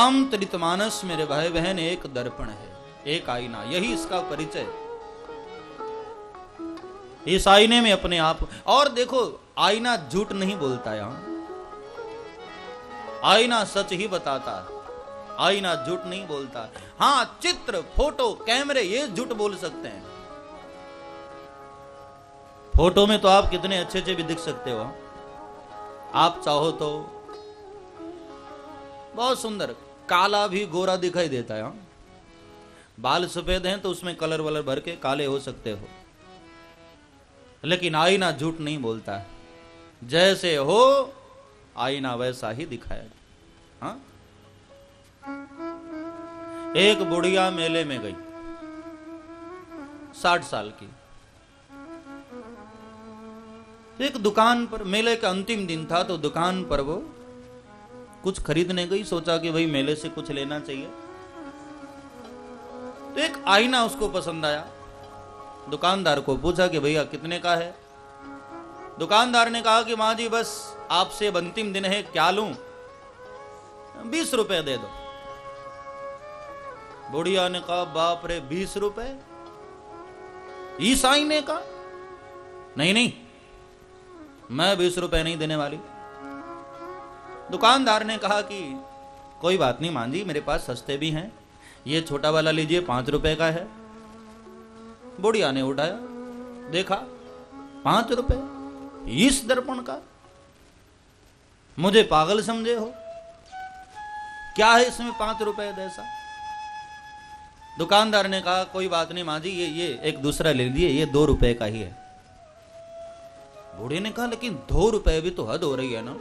रामचरितमानस मेरे भाई बहन एक दर्पण है, एक आईना, यही इसका परिचय। इस आईने में अपने आप, और देखो आईना झूठ नहीं बोलता, यहां आईना सच ही बताता, आईना झूठ नहीं बोलता। हां, चित्र, फोटो, कैमरे ये झूठ बोल सकते हैं। फोटो में तो आप कितने अच्छे अच्छे भी दिख सकते हो, आप चाहो तो बहुत सुंदर, काला भी गोरा दिखाई देता है। बाल सफेद हैं तो उसमें कलर वलर भर के काले हो सकते हो, लेकिन आईना झूठ नहीं बोलता है। जैसे हो आईना वैसा ही दिखाया। हाँ, एक बुढ़िया मेले में गई, 60 साल की। एक दुकान पर, मेले का अंतिम दिन था तो दुकान पर वो कुछ खरीदने गई, सोचा कि भाई मेले से कुछ लेना चाहिए। तो एक आईना उसको पसंद आया। दुकानदार को पूछा कि भैया कितने का है। दुकानदार ने कहा कि मां जी बस आपसे अंतिम दिन है, क्या लूं? 20 रुपए दे दो। बुढ़िया ने कहा बाप रे, 20 रुपए इस आईने का? नहीं नहीं, मैं 20 रुपए नहीं देने वाली। दुकानदार ने कहा कि कोई बात नहीं मां जी, मेरे पास सस्ते भी हैं, ये छोटा वाला लीजिए, 5 रुपए का है। बुढ़िया ने उठाया, देखा 5 रुपए इस दर्पण का? मुझे पागल समझे हो? क्या है इसमें 5 रुपए जैसा? दुकानदार ने कहा कोई बात नहीं मां जी, ये एक दूसरा ले लीजिए, ये 2 रुपए का ही है। बूढ़े ने कहा लेकिन 2 रुपए भी तो हद हो रही है ना।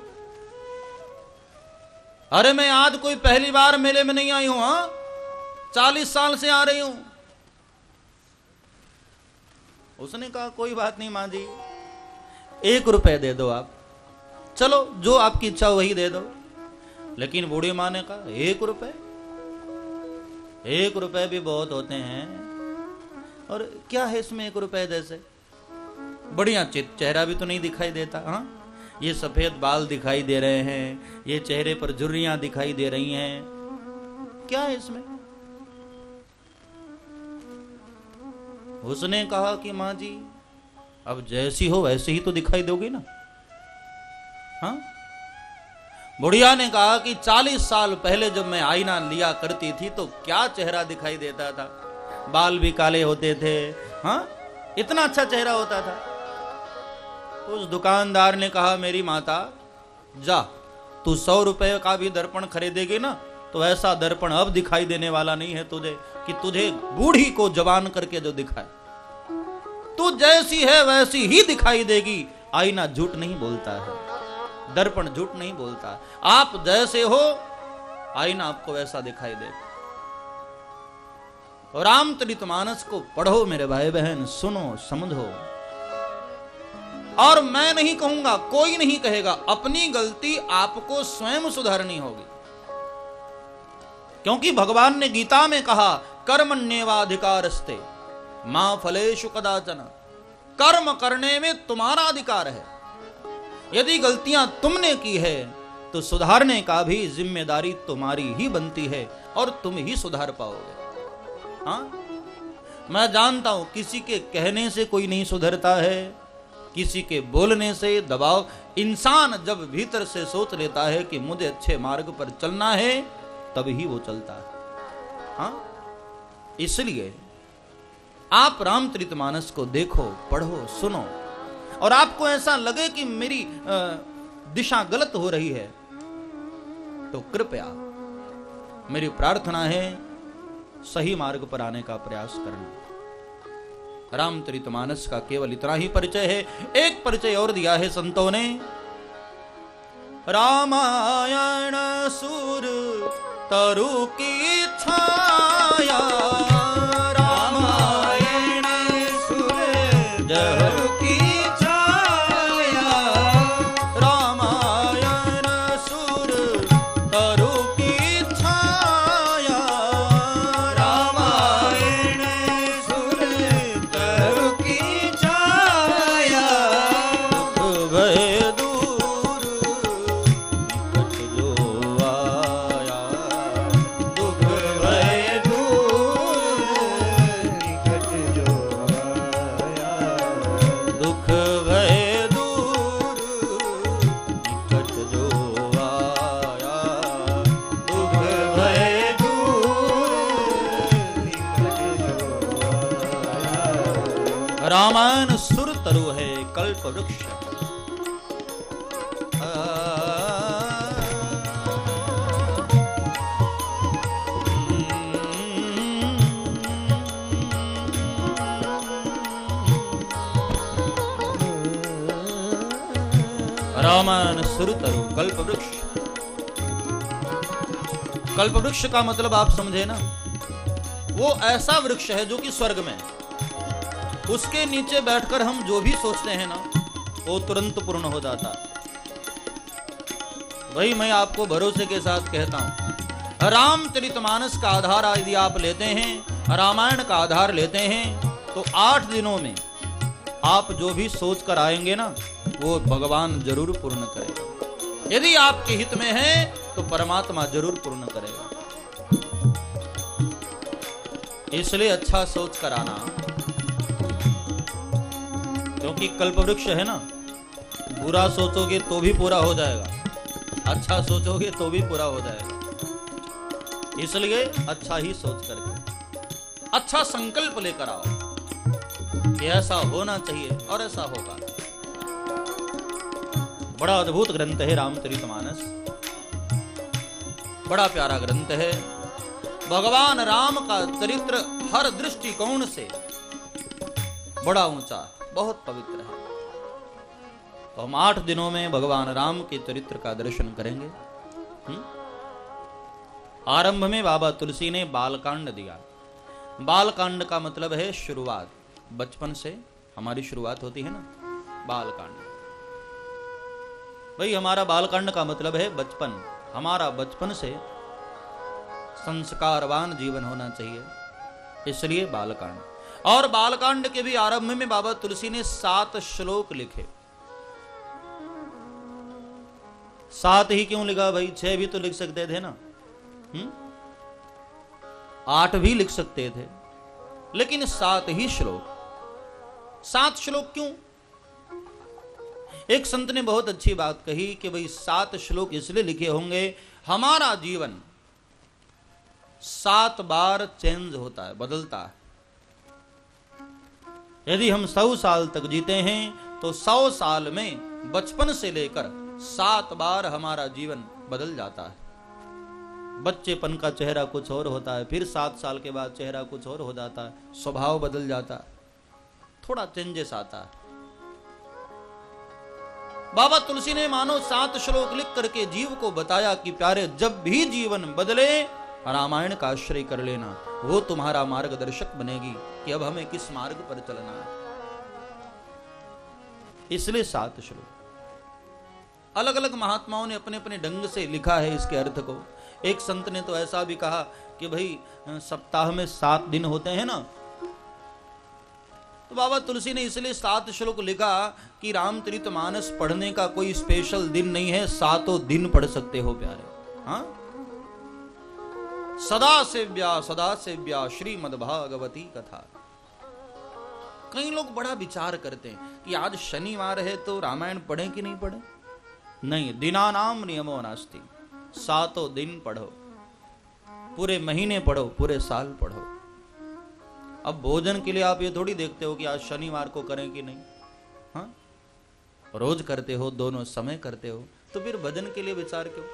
अरे मैं आज कोई पहली बार मेले में नहीं आई हूं, हाँ 40 साल से आ रही हूं। उसने कहा कोई बात नहीं मां जी, 1 रुपए दे दो आप, चलो जो आपकी इच्छा वही दे दो। लेकिन बूढ़ी मां ने कहा 1 रुपए? 1 रुपए भी बहुत होते हैं, और क्या है इसमें 1 रुपए जैसे? बढ़िया चेहरा भी तो नहीं दिखाई देता। हाँ, ये सफेद बाल दिखाई दे रहे हैं, ये चेहरे पर झुर्रियां दिखाई दे रही हैं, क्या है इसमें? उसने कहा कि मां जी अब जैसी हो वैसे ही तो दिखाई दोगी ना। हाँ, बुढ़िया ने कहा कि 40 साल पहले जब मैं आईना लिया करती थी तो क्या चेहरा दिखाई देता था, बाल भी काले होते थे, हाँ इतना अच्छा चेहरा होता था। उस दुकानदार ने कहा मेरी माता जा, तू 100 रुपए का भी दर्पण खरीदेगी ना तो ऐसा दर्पण अब दिखाई देने वाला नहीं है तुझे कि तुझे बूढ़ी को जवान करके जो दिखाए। तू जैसी है वैसी ही दिखाई देगी। आईना झूठ नहीं बोलता है, दर्पण झूठ नहीं बोलता। आप जैसे हो आईना आपको वैसा दिखाई देगा। रामचरितमानस को पढ़ो मेरे भाई बहन, सुनो समझो। और मैं नहीं कहूंगा, कोई नहीं कहेगा, अपनी गलती आपको स्वयं सुधारनी होगी। क्योंकि भगवान ने गीता में कहा कर्मण्येवाधिकारस्ते मां फलेषु कदाचन, कर्म करने में तुम्हारा अधिकार है। यदि गलतियां तुमने की है तो सुधारने का भी जिम्मेदारी तुम्हारी ही बनती है और तुम ही सुधार पाओगे। हाँ, मैं जानता हूं किसी के कहने से कोई नहीं सुधरता है, किसी के बोलने से, दबाव। इंसान जब भीतर से सोच लेता है कि मुझे अच्छे मार्ग पर चलना है तभी वो चलता है। हाँ, इसलिए आप रामचरितमानस को देखो, पढ़ो, सुनो, और आपको ऐसा लगे कि मेरी दिशा गलत हो रही है तो कृपया मेरी प्रार्थना है सही मार्ग पर आने का प्रयास करना। रामचरितमानस का केवल इतना ही परिचय है। एक परिचय और दिया है संतों ने, रामायण सुर तरु की छाया, रामायण सुर तरु की छाया, रामायण सुर तरु की छाया, रामायण सुर तरु की छाया, दुख भय दूर निकट जो आया, रामायण सुर तरु है कल्प वृक्ष। रामायण सुर तरु कल्प वृक्ष। कल्प वृक्ष का मतलब आप समझे ना, वो ऐसा वृक्ष है जो कि स्वर्ग में, उसके नीचे बैठकर हम जो भी सोचते हैं ना वो तुरंत पूर्ण हो जाता है। वही मैं आपको भरोसे के साथ कहता हूं, रामचरितमानस का आधार यदि आप लेते हैं, रामायण का आधार लेते हैं, तो 8 दिनों में आप जो भी सोच कर आएंगे ना वो भगवान जरूर पूर्ण करेगा। यदि आपके हित में है तो परमात्मा जरूर पूर्ण करेगा। इसलिए अच्छा सोच कर आना, क्योंकि कल्पवृक्ष है ना, बुरा सोचोगे तो भी पूरा हो जाएगा, अच्छा सोचोगे तो भी पूरा हो जाएगा। इसलिए अच्छा ही सोच करके अच्छा संकल्प लेकर आओ कि ऐसा होना चाहिए और ऐसा होगा। बड़ा अद्भुत ग्रंथ है रामचरितमानस, बड़ा प्यारा ग्रंथ है। भगवान राम का चरित्र हर दृष्टिकोण से बड़ा ऊंचा, बहुत पवित्र है। तो हम 8 दिनों में भगवान राम के चरित्र का दर्शन करेंगे। आरंभ में बाबा तुलसी ने बालकांड दिया। बालकांड का मतलब है शुरुआत, बचपन से हमारी शुरुआत होती है ना, बालकांड। भाई हमारा बालकांड का मतलब है बचपन, हमारा बचपन से संस्कारवान जीवन होना चाहिए, इसलिए बालकांड। और बालकांड के भी आरंभ में बाबा तुलसी ने 7 श्लोक लिखे। 7 ही क्यों लिखा भाई? 6 भी तो लिख सकते थे ना, 8 भी लिख सकते थे, लेकिन 7 ही श्लोक। 7 श्लोक क्यों? एक संत ने बहुत अच्छी बात कही कि भाई 7 श्लोक इसलिए लिखे होंगे, हमारा जीवन 7 बार चेंज होता है, बदलता है। यदि हम 100 साल तक जीते हैं तो 100 साल में बचपन से लेकर 7 बार हमारा जीवन बदल जाता है। बच्चेपन का चेहरा कुछ और होता है, फिर 7 साल के बाद चेहरा कुछ और हो जाता है, स्वभाव बदल जाता है, थोड़ा चेंजेस आता है। बाबा तुलसी ने मानो 7 श्लोक लिख करके जीव को बताया कि प्यारे, जब भी जीवन बदले रामायण का आश्रय कर लेना, वो तुम्हारा मार्गदर्शक बनेगी कि अब हमें किस मार्ग पर चलना है। इसलिए 7 श्लोक अलग अलग महात्माओं ने अपने अपने ढंग से लिखा है इसके अर्थ को। एक संत ने तो ऐसा भी कहा कि भाई सप्ताह में 7 दिन होते हैं ना, तो बाबा तुलसी ने इसलिए 7 श्लोक लिखा कि रामचरितमानस पढ़ने का कोई स्पेशल दिन नहीं है, 7 दिन पढ़ सकते हो प्यारे। हाँ, सदा सेव्या श्रीमद्भागवती कथा। कई लोग बड़ा विचार करते हैं कि आज शनिवार है तो रामायण पढ़े कि नहीं पढ़े। नहीं, दिनानाम नियमो नास्ति। 7 दिन पढ़ो, पूरे महीने पढ़ो, पूरे साल पढ़ो। अब भोजन के लिए आप ये थोड़ी देखते हो कि आज शनिवार को करें कि नहीं। हाँ, रोज करते हो, दोनों समय करते हो, तो फिर भजन के लिए विचार क्यों?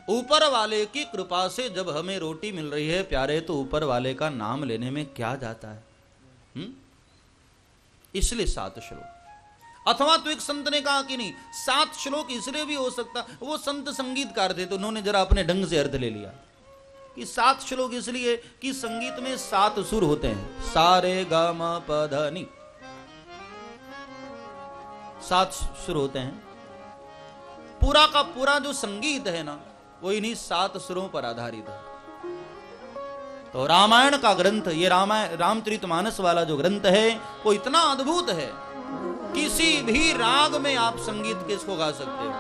ऊपर वाले की कृपा से जब हमें रोटी मिल रही है प्यारे, तो ऊपर वाले का नाम लेने में क्या जाता है? इसलिए 7 श्लोक। अथवा तो एक संत ने कहा कि नहीं, 7 श्लोक इसलिए भी हो सकता, वो संत संगीतकार थे तो उन्होंने जरा अपने ढंग से अर्थ ले लिया कि 7 श्लोक इसलिए कि संगीत में 7 सुर होते हैं, सा रे ग म प ध नि, 7 सुर होते हैं। पूरा का पूरा जो संगीत है ना, वो इन्हीं 7 सुरों पर आधारित है। तो रामायण का ग्रंथ, ये रामचरितमानस वाला जो ग्रंथ है वो इतना अद्भुत है, किसी भी राग में आप संगीत के इसको गा सकते हो।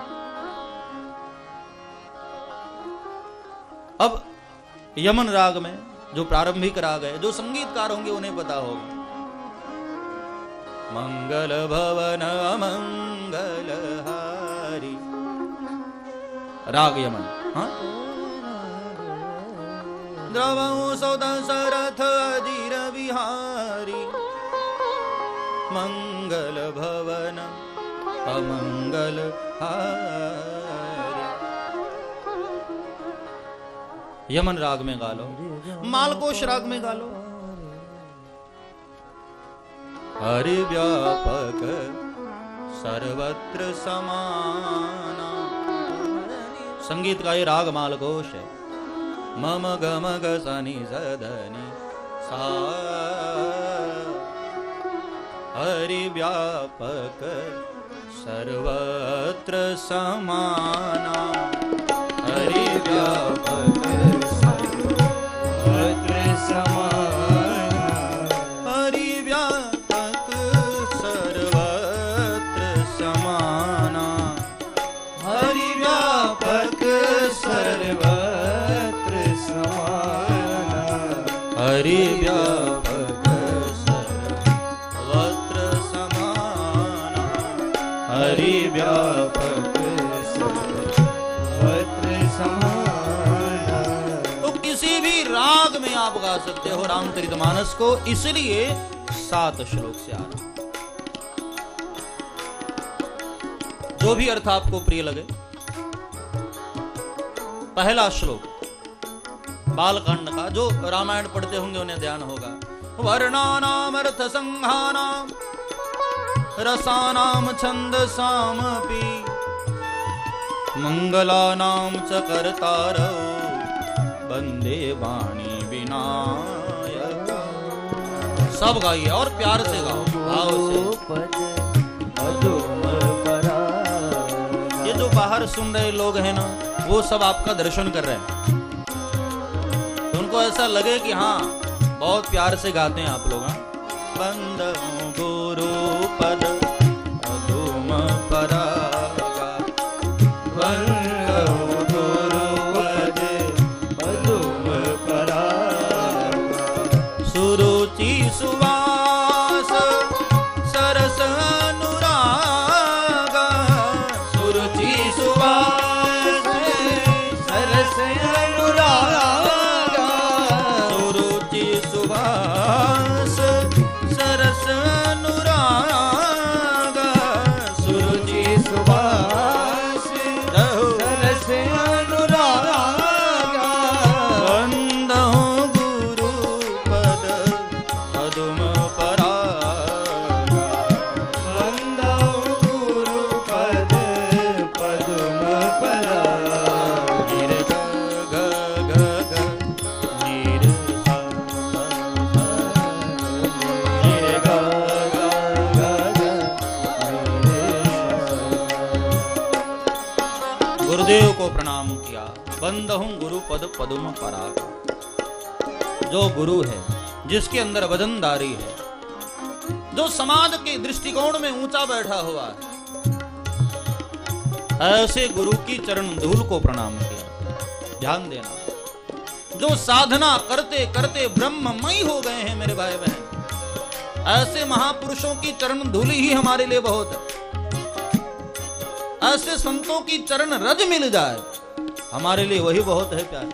अब यमन राग में जो प्रारंभिक राग है, जो संगीतकार होंगे उन्हें पता होगा। मंगल भवन मंगल हारी, राग यमन। हाँ, द्रवहु सो दशरथ अधीर बिहारी मंगल भवन अमंगल हारी। यमन राग में गा लो, मालकोश राग में गा लो। हरि व्यापक सर्वत्र समाना। संगीत का ये राग मालकोश है। मम गम ग सनि सधनि सा। हरि व्यापक सर्वत्र समाना। हरि व्यापक सर्वत्र समाना। हरि व्यापक सर्वत्र समाना। हरि व्यापक सर्वत्र समाना। हरि व्यापक सर्वत्र समाना। हरि व्यापक सर्वत्र समाना। तो किसी भी राग में आप गा सकते हो रामचरितमानस को, इसलिए 7 श्लोक से आ रहा। जो भी अर्थ आपको प्रिय लगे। पहला श्लोक बालकांड का, जो रामायण पढ़ते होंगे उन्हें ध्यान होगा। वर्णानाम अर्थ संघानाम रसानाम छंदसामपि मंगलानाम च कर्तारौ वंदे वाणी विनायक। सब गाइए और प्यार से गाओ, भाव से। ये जो बाहर सुन रहे लोग हैं ना, वो सब आपका दर्शन कर रहे हैं, तो उनको ऐसा लगे कि हाँ बहुत प्यार से गाते हैं आप लोग। बंदो गुरु पद अधुम परागा। बंदो गुरु पद अधुम परागा। सुरुचि सुवास सरस अनुरागा। सुरुचि सुवास सरस अनुरागा। सुरुचि सुवास सरस अनुरागा। सुरुचि सुवास सरस अनुरागा। वंदहु गुरु पद पदुम परागा। वंदहु गुरु पद पदुम परागा। नीर ग ग ग ग नीर सा सा सा। नीर ग ग ग ग नीर सा। गुरुदेव को प्रणाम किया। बंदहूं गुरु पद पदुम परागा। जो गुरु है, जिसके अंदर वजनदारी है, जो समाज के दृष्टिकोण में ऊंचा बैठा हुआ है, ऐसे गुरु की चरण धूल को प्रणाम किया। ध्यान देना, जो साधना करते करते ब्रह्ममय हो गए हैं मेरे भाई बहन, ऐसे महापुरुषों की चरण धूल ही हमारे लिए बहुत है। ऐसे संतों की चरण रज मिल जाए हमारे लिए वही बहुत है प्यार।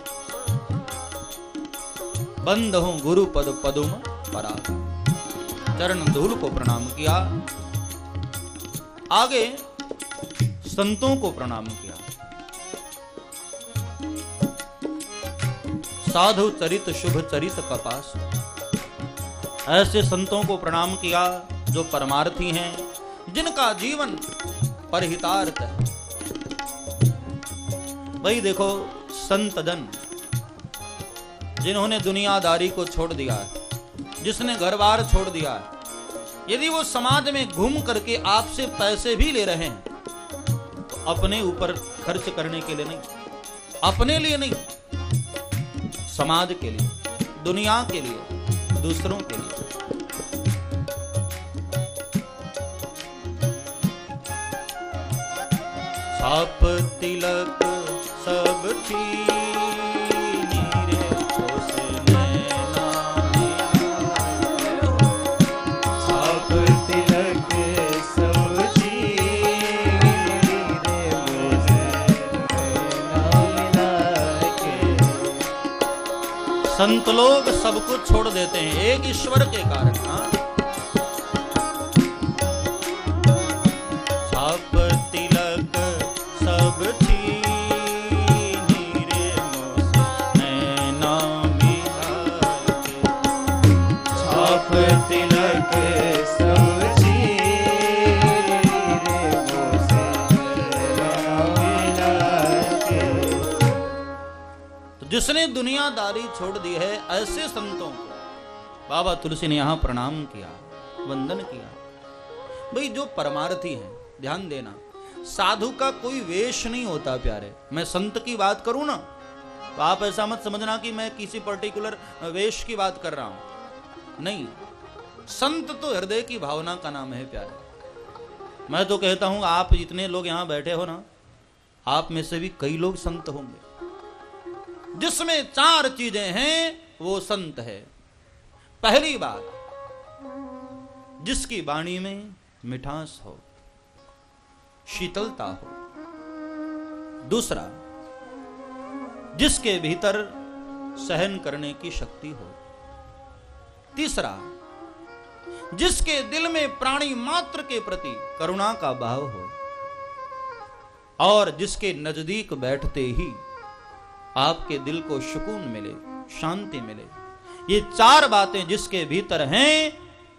बंद हूं गुरु पद पदुम पराग। चरण धूल को प्रणाम किया। आगे संतों को प्रणाम किया। साधु चरित शुभ चरित कपास। ऐसे संतों को प्रणाम किया जो परमार्थी हैं, जिनका जीवन परहितार्थ है। भाई देखो, संत जन जिन्होंने दुनियादारी को छोड़ दिया है, जिसने घर बार छोड़ दिया है, यदि वो समाज में घूम करके आपसे पैसे भी ले रहे हैं तो अपने ऊपर खर्च करने के लिए नहीं, अपने लिए नहीं, समाज के लिए, दुनिया के लिए, दूसरों के लिए। साप तिलक सब छीनी रे उसने नामी। साप तिलक सब छीनी रे उसने नामी। संत लोग सब कुछ छोड़ देते हैं एक ईश्वर के कारण। हाँ, छाप तिलक सब छीनी रे मोसे नैना मिला के। छाप तिलक सब छीनी रे मोसे नैना मिला के। तो जिसने दुनियादारी छोड़ दी है ऐसे संतों को बाबा तुलसी ने यहां प्रणाम किया, वंदन किया। भाई जो परमार्थी है, ध्यान देना, साधु का कोई वेश नहीं होता प्यारे। मैं संत की बात करूं ना तो आप ऐसा मत समझना कि मैं किसी पर्टिकुलर वेश की बात कर रहा हूं, नहीं। संत तो हृदय की भावना का नाम है प्यारे। मैं तो कहता हूं आप जितने लोग यहां बैठे हो ना, आप में से भी कई लोग संत होंगे। जिसमें 4 चीजें हैं वो संत है। पहली बात, जिसकी वाणी में मिठास हो, शीतलता हो। दूसरा, जिसके भीतर सहन करने की शक्ति हो। तीसरा, जिसके दिल में प्राणी मात्र के प्रति करुणा का भाव हो। और जिसके नजदीक बैठते ही आपके दिल को सुकून मिले, शांति मिले। ये 4 बातें जिसके भीतर हैं,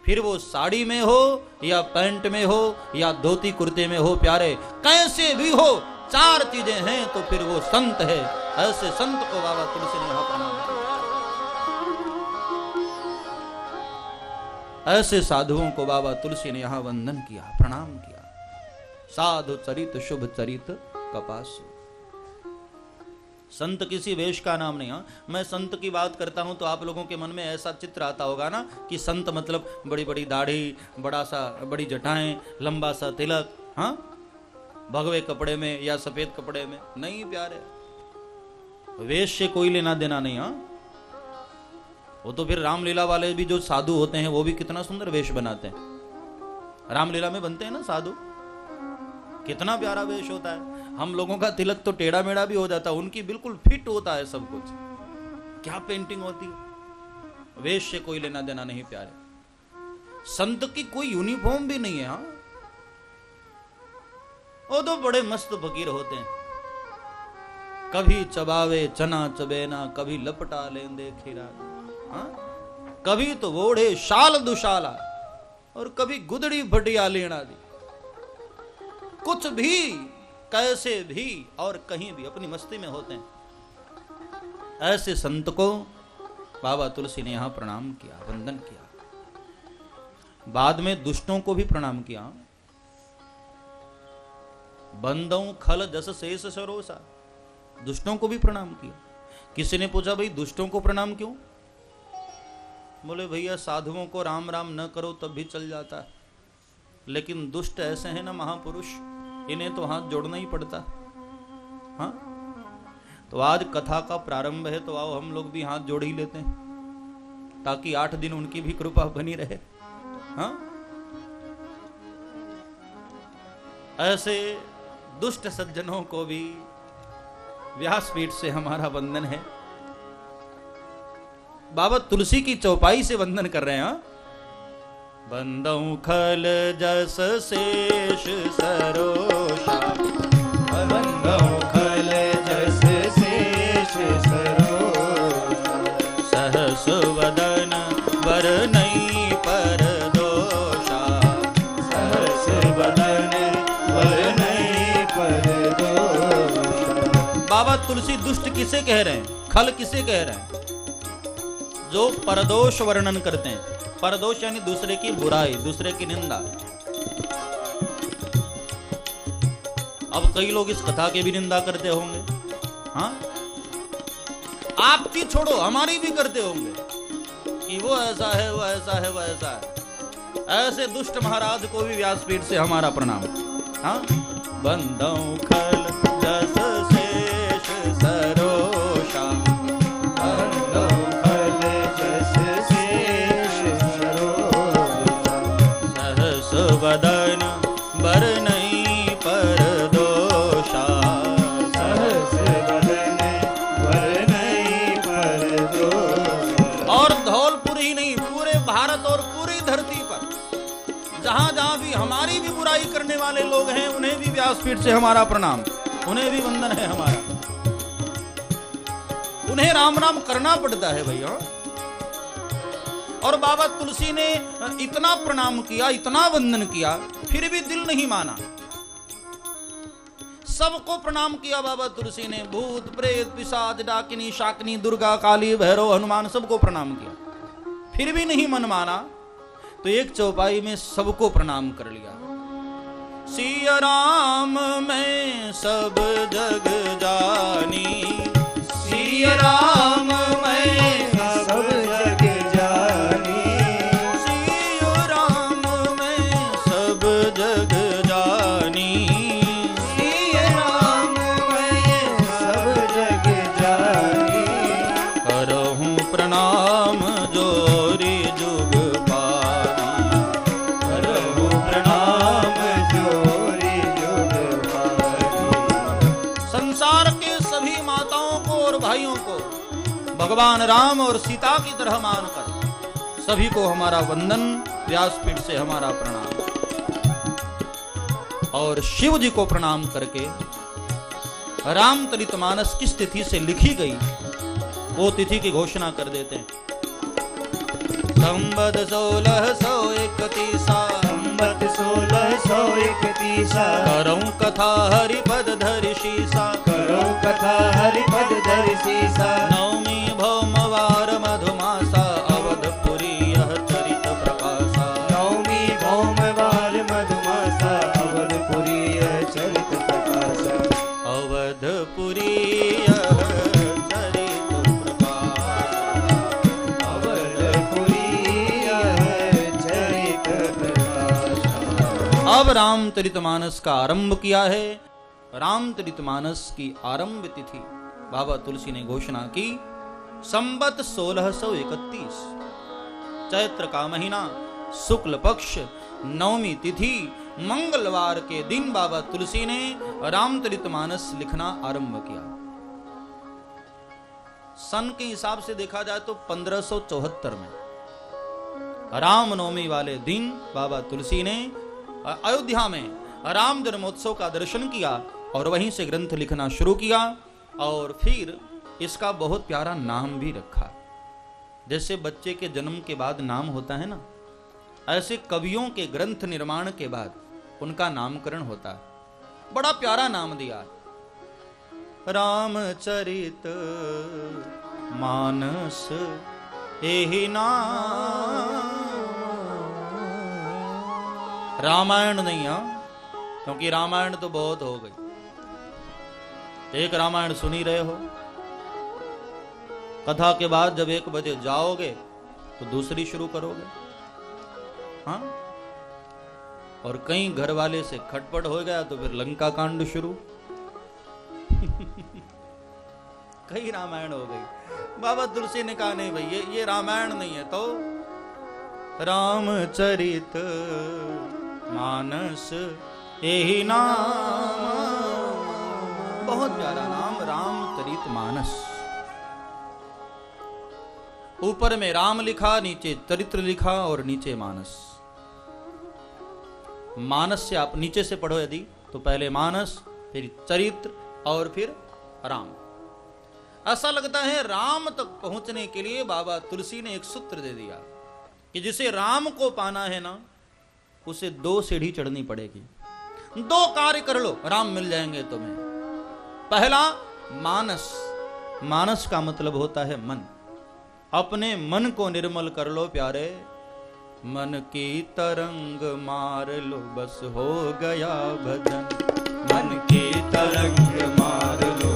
फिर वो साड़ी में हो या पैंट में हो या धोती कुर्ते में हो प्यारे, कैसे भी हो, 4 चीजें हैं तो फिर वो संत है। ऐसे संत को बाबा तुलसी ने यहां प्रणाम किया। ऐसे साधुओं को बाबा तुलसी ने यहां वंदन किया, प्रणाम किया। साधु चरित शुभ चरित कपासु। संत किसी वेश का नाम नहीं। हाँ, मैं संत की बात करता हूं तो आप लोगों के मन में ऐसा चित्र आता होगा ना कि संत मतलब बड़ी बड़ी दाढ़ी, बड़ी जटाएं, लंबा सा तिलक, हाँ, भगवे कपड़े में या सफेद कपड़े में। नहीं प्यारे, वेश से कोई लेना देना नहीं। हाँ, वो तो फिर रामलीला वाले भी जो साधु होते हैं वो भी कितना सुंदर वेश बनाते हैं। रामलीला में बनते हैं ना साधु, कितना प्यारा वेश होता है। हम लोगों का तिलक तो टेढ़ा मेढ़ा भी हो जाता है, उनकी बिल्कुल फिट होता है सब कुछ। क्या पेंटिंग होती है। वेश से कोई लेना देना नहीं प्यारे। संत की कोई यूनिफॉर्म भी नहीं है। हाँ, वो तो बड़े मस्त फकीर होते हैं। कभी चबावे चना चबेना, कभी लपटा लेंदे खीरा। हाँ, कभी तो वोढ़े शाल दुशाला और कभी गुदड़ी भटिया लेना दी। कुछ भी, कैसे भी और कहीं भी अपनी मस्ती में होते हैं। ऐसे संत को बाबा तुलसी ने यहां प्रणाम किया, वंदन किया। बाद में दुष्टों को भी प्रणाम किया। बंदों खल जस शेष सरोसा, दुष्टों को भी प्रणाम किया। किसी ने पूछा भाई दुष्टों को प्रणाम क्यों? बोले भैया साधुओं को राम राम न करो तब भी चल जाता है, लेकिन दुष्ट ऐसे हैं ना महापुरुष, इन्हें तो हाथ जोड़ना ही पड़ता। हाँ, तो आज कथा का प्रारंभ है तो आओ हम लोग भी हाथ जोड़ ही लेते हैं ताकि 8 दिन उनकी भी कृपा बनी रहे। हाँ, ऐसे दुष्ट सज्जनों को भी व्यासपीठ से हमारा वंदन है। बाबा तुलसी की चौपाई से वंदन कर रहे हैं। हाँ, बंदौ खल जस शेष सरोषा, बंदौ खल जस शेष सरोषा। सहस वदन वरनई पर दोषा, सहस वदन वरनई पर दोषा। बाबा तुलसी दुष्ट किसे कह रहे हैं, खल किसे कह रहे हैं? जो परदोष वर्णन करते हैं। परदोष यानी दूसरे की बुराई, दूसरे की निंदा। अब कई लोग इस कथा के भी निंदा करते होंगे। हाँ, आपकी छोड़ो हमारी भी करते होंगे कि वो ऐसा है, वो ऐसा है, वो ऐसा है। ऐसे दुष्ट महाराज को भी व्यासपीठ से हमारा प्रणाम। हाँ, बंदौ खल जस शेष सरोषा, बंदौ खल जस शेष सरोषा। सहस वदन वरनई पर दोषा, सहस वदन वरनई पर दोषा। हमारी भी बुराई करने वाले लोग हैं, उन्हें भी व्यासपीठ से हमारा प्रणाम, उन्हें भी वंदन है हमारा। उन्हें राम राम करना पड़ता है भैया। और बाबा तुलसी ने इतना प्रणाम किया, इतना वंदन किया, फिर भी दिल नहीं माना। सबको प्रणाम किया बाबा तुलसी ने, भूत प्रेत पिशाच डाकिनी शाकिनी दुर्गा काली भैरव हनुमान सबको प्रणाम किया, फिर भी नहीं मन माना। तो एक चौपाई में सबको प्रणाम कर लिया। सिया राम मैं सब जग जानी, सिया राम मैं सब जग जानी, सिया राम मैं सब जग जानी, सिया राम मैं सब जग जानी, करहूं प्रणाम जोरी जुग पानी, करहूं प्रणाम जोरी जुग पानी। संसार के सभी माताओं को और भाइयों को भगवान राम और सीता की तरह मानकर सभी को हमारा वंदन, व्यासपीठ से हमारा प्रणाम। और शिव जी को प्रणाम करके रामचरितमानस किस तिथि से लिखी गई वो तिथि की घोषणा कर देते हैं। संवत 1631, संवत 1631, करऊं कथा हरिपद धरि शीसा, करो कथा हरिपद धरि शीसा, नवमी भौमवार मधुमासा, अवधपुरी यह चरित प्रकाशा, नवमी भौमवार मधुमासा, अवधपुरी यह चरित प्रकाशा, अवधपुरी यह चरित प्रकाशा, अवधपुरी यह चरित प्रकाशा। अब रामचरितमानस का आरंभ किया है। रामचरितमानस की आरंभ तिथि बाबा तुलसी ने घोषणा की संवत 1631, चैत्र का महीना, शुक्ल पक्ष, नवमी तिथि, मंगलवार के दिन बाबा तुलसी ने रामचरितमानस लिखना आरंभ किया। सन के हिसाब से देखा जाए तो 1574 में रामनवमी वाले दिन बाबा तुलसी ने अयोध्या में राम जन्मोत्सव का दर्शन किया और वहीं से ग्रंथ लिखना शुरू किया। और फिर इसका बहुत प्यारा नाम भी रखा। जैसे बच्चे के जन्म के बाद नाम होता है ना, ऐसे कवियों के ग्रंथ निर्माण के बाद उनका नामकरण होता है। बड़ा प्यारा नाम दिया, रामचरित मानस एहि नाम। रामायण नहीं, क्योंकि रामायण तो बहुत हो गई। एक रामायण सुन ही रहे हो, कथा के बाद जब 1 बजे जाओगे तो दूसरी शुरू करोगे। हाँ, और कहीं घर वाले से खटपट हो गया तो फिर लंका कांड शुरू। कई रामायण हो गई। बाबा तुलसी ने कहा नहीं भाई, ये रामायण नहीं है, तो रामचरित मानस यही नाम। बहुत प्यारा नाम, रामचरित मानस। ऊपर में राम लिखा, नीचे चरित्र लिखा और नीचे मानस। मानस से आप नीचे से पढ़ो यदि, तो पहले मानस, फिर चरित्र और फिर राम। ऐसा लगता है राम तक पहुंचने के लिए बाबा तुलसी ने एक सूत्र दे दिया कि जिसे राम को पाना है ना, उसे 2 सीढ़ी चढ़नी पड़ेगी। 2 कार्य कर लो, राम मिल जाएंगे तुम्हें। पहला मानस। मानस का मतलब होता है मन। अपने मन को निर्मल कर लो प्यारे। मन की तरंग मार लो, बस हो गया भजन। मन की तरंग मार लो,